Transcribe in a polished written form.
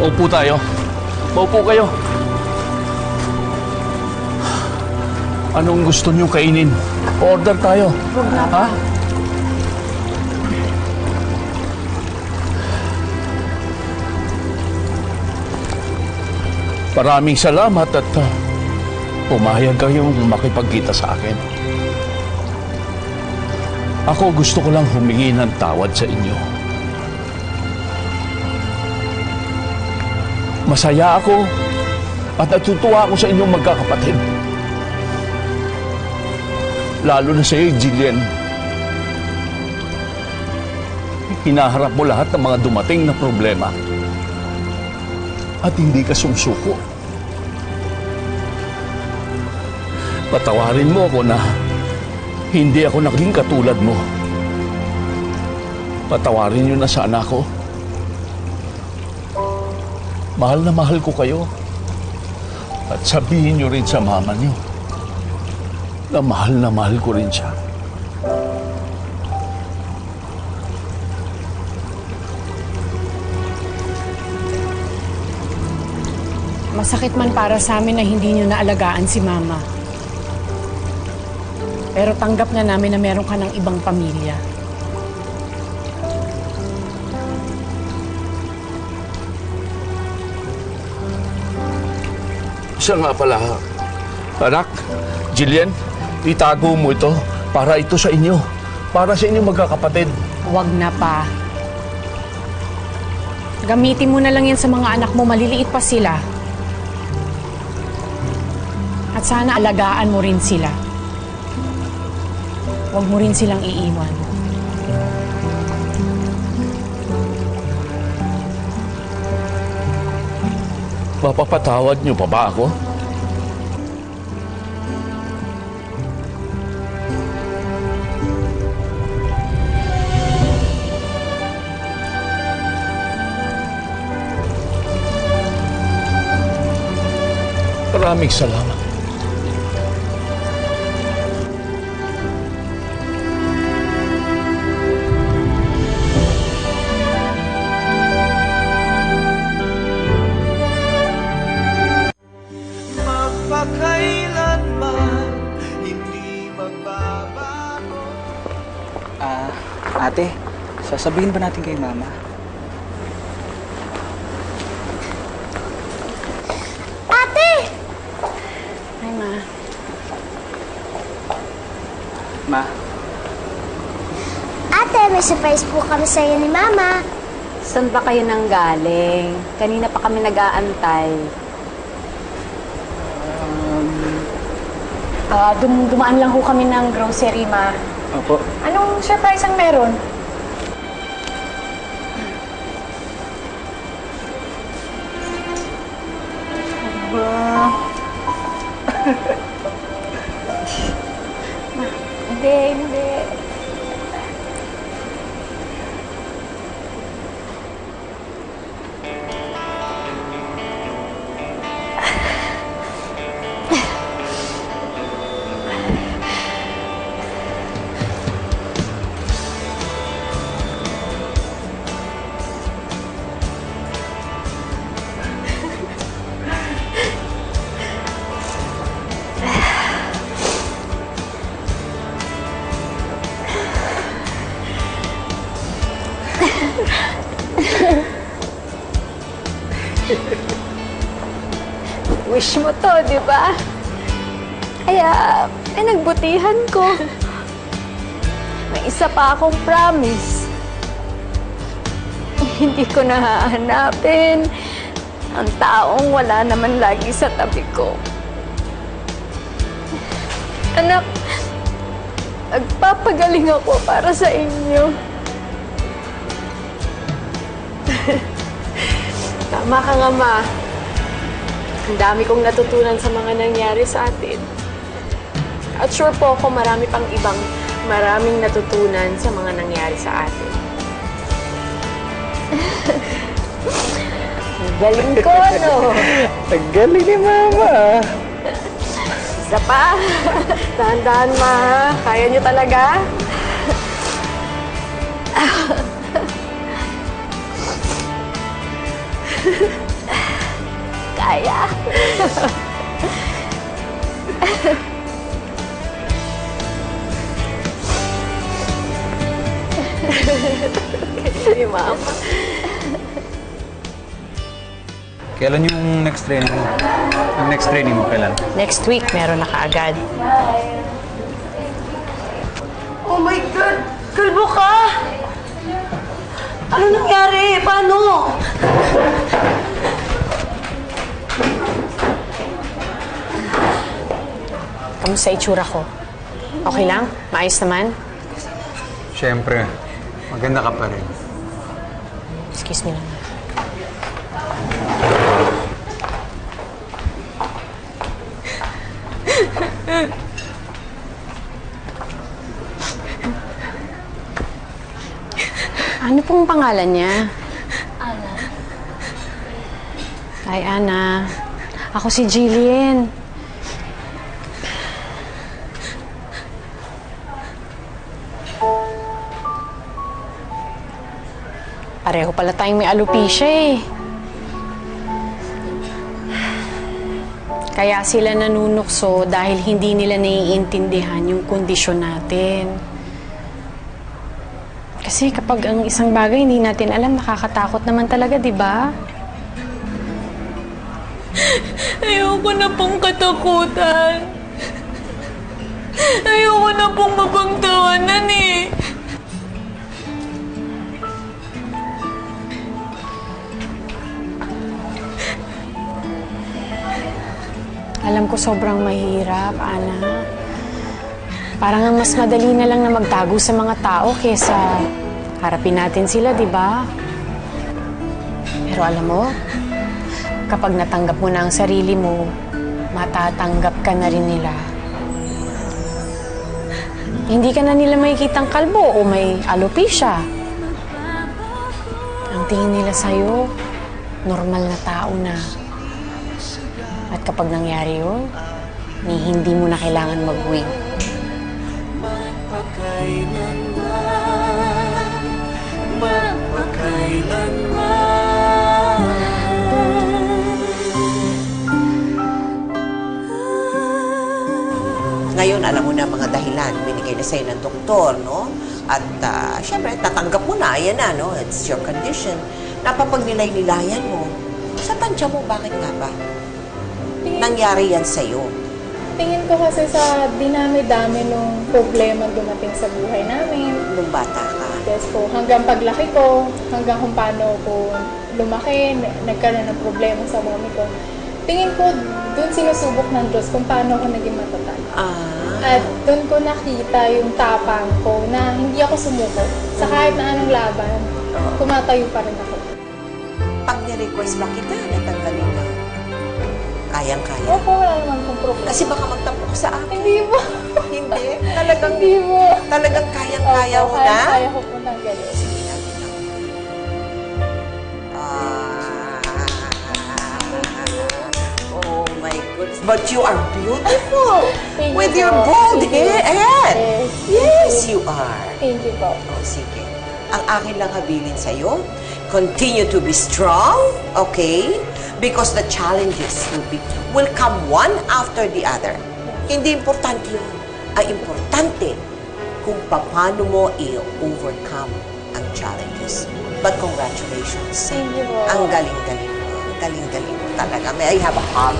Maupo tayo. Maupo kayo. Anong gusto niyo kainin? Order tayo. Huwag na Ha? Maraming salamat at pumayag kayong makipagkita sa akin. Ako gusto ko lang humingi ng tawad sa inyo. Masaya ako at natutuwa ako sa inyong magkakapatid. Lalo na sa iyo, Jillian. Hinaharap mo lahat ng mga dumating na problema. At hindi ka sumsuko. Patawarin mo ako na hindi ako naging katulad mo. Patawarin niyo na sana ako. Mahal na mahal ko kayo. At sabihin niyo rin sa mama niyo na mahal ko rin siya. Masakit man para sa amin na hindi nyo naalagaan si Mama. Pero tanggap na namin na meron ka ng ibang pamilya. Siya nga pala, anak, Jillian, itago mo ito para ito sa inyo. Para sa inyong magkakapatid. Huwag na pa. Gamitin mo na lang yan sa mga anak mo, maliliit pa sila. At sana alagaan mo rin sila. Huwag mo rin silang iiwan. Mapapatawad niyo pa ba ako? Maraming salamat. Magpakailanman hindi magbabago. Ate, sasabihin ba natin kay Mama? Ate! Hi, Ma. Ma, Ate, may surprise po kami sa'yo ni Mama. Saan ba kayo nang galing? Kanina pa kami nag-aantay. Dumaan lang ho kami ng grocery, Ma. opo. Anong surprise ang meron? Hindi. Wish mo to, di ba? Kaya, nagbutihan ko. May isa pa akong promise. Hindi ko nahahanapin ang taong wala naman lagi sa tabi ko. Anak, nagpapagaling ako para sa inyo. Tama ka nga, Ma. Ang dami kong natutunan sa mga nangyari sa atin. At sure po ako maraming natutunan sa mga nangyari sa atin. Ang galing ko, no? Ang galing ni Mama. Isa pa. Dahan-dahan, Ma. Kaya niyo talaga? kaya. Sige, Mama. Kailan yung next training mo? Yung next training mo kailan? Next week, meron na kaagad. Oh my God! Kalbo ka! Ano nangyari? Paano? Kamusta itsura ko? Okay lang? Maayos naman? Siyempre, maganda ka pa rin. Excuse me lang. Ano pong pangalan niya? Ana. Ay, Ana. Ako si Jillian. Pareho pala tayong may alopecia eh. Kaya sila nanunukso dahil hindi nila naiintindihan yung kondisyon natin. Kasi kapag ang isang bagay hindi natin alam, nakakatakot naman talaga, di ba? Ayoko na pong katakutan. Ayoko na pong mapagtawanan eh. Alam ko sobrang mahirap, Ana. Parang ang mas madali na lang na magtago sa mga tao kesa harapin natin sila, di ba? Pero alam mo, kapag natanggap mo na ang sarili mo, matatanggap ka na rin nila. Hindi ka na nila makikitang kalbo o may alopecia. Ang tingin nila sa'yo, normal na tao na. At kapag nangyari yun, hindi mo na kailangan mag-wing. Ngayon, alam mo na mga dahilan, binigay na sa'yo ng doktor, no? At syempre, tatanggap mo na, ayan na, no? It's your condition. Napapagnilay-nilayan mo. Sa tansya mo, bakit nga ba? Nangyari yan sa'yo. Tingin ko kasi sa dinami-dami nung problema dumating sa buhay namin. Nung bata ka. Yes po, hanggang paglaki ko, hanggang kung paano ko lumaki, nagkaroon ng problema sa mommy ko. Tingin ko, dun sinusubok ng Diyos kung paano ako naging matatag. At dun ko nakita yung tapang ko na hindi ako sumuko. Sa kahit na anong laban, tumatayo pa rin ako. Pag ni-request ba kita, natanggalin na. Kayang-kaya. Opo, wala naman pong problema. Kasi baka magtampo ka sa akin. Hindi po. Hindi? Talagang, Hindi po. talagang kayang-kaya mo na? Kaya ko po ng ganun. Sige natin lang. Oh my goodness. But you are beautiful. Thank With you your po. bold Thank you. head. Yes. Yes, you are. Thank you po. Oh, sige. Ang akin lang habilin sa'yo, continue to be strong, okay? Because the challenges will come one after the other. Hindi importante yun. Ang importante kung paano mo i-overcome ang challenges. But congratulations. Thank you po. Ang galing-galing mo. Ang galing-galing mo talaga. May I have a hug?